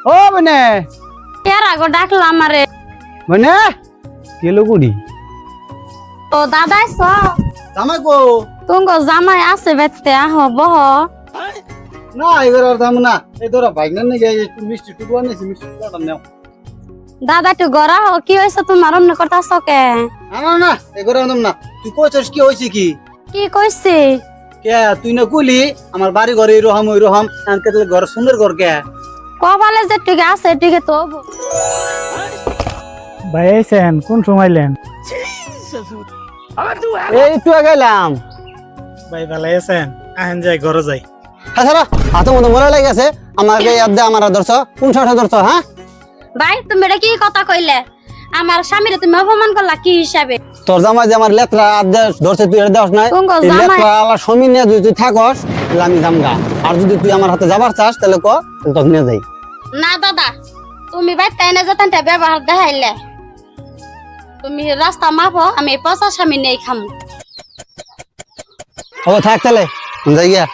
ও বনে এর আগে ডাকলাম আমারে বনে কেলো কুড়ি তো দাদা আইছ জামাই কো তুঙ্গ জামাই আছে বেতে আহ বহ না এবার আর দাম না এই ধরো বাইক না গিয়ে একটু মিষ্টি টুকু আনিছি মিষ্টি টুকুটা নাও দাদা একটু গড়া হো কি হয়েছে তোমার অন্য কথা কে না না না এবার আনতাম না তুই কইছস কি হইছে কি কি কইছি কে তুই না কইলি আমার বাড়ি ঘরে এরকম ওইরকম আনকে তো ঘর সুন্দর ঘর কে কপালে যে টিকে আছে টিকে তো হবো। ভাই আইছেন কোন সময়লেন? এই একটু গেলাম ভাই ভালো আছেন? আহেন যাই ঘরে যাই। হ্যাঁ সারা হাতে মতো মরে লাগে গেছে আমাকে ইয়াদ দে আমার ধরছ কোন সাথে ধরছ হ্যাঁ ভাই তুমি এটা কি কথা কইলে আমার স্বামীরে তুমি অপমান করলা কি হিসাবে তোর জামাই যে আমার লেত্রা আদে ধরছে তুই দেওয়াস নাই কোন গো এই জামাই? লেত্রা আলা সমী নিয়ে যদি তুই থাকস তাহলে আমি জামগা আর যদি তুই আমার হাতে যাবার চাস তাহলে ক তাহলে তোকে নিয়ে যাই না দাদা তুমি ভাই তাই না যেতেন ব্যবহার দেখাইলে তুমি রাস্তা মাপো আমি পচা স্বামী নেই খামু ও থাক তাহলে যাই গিয়া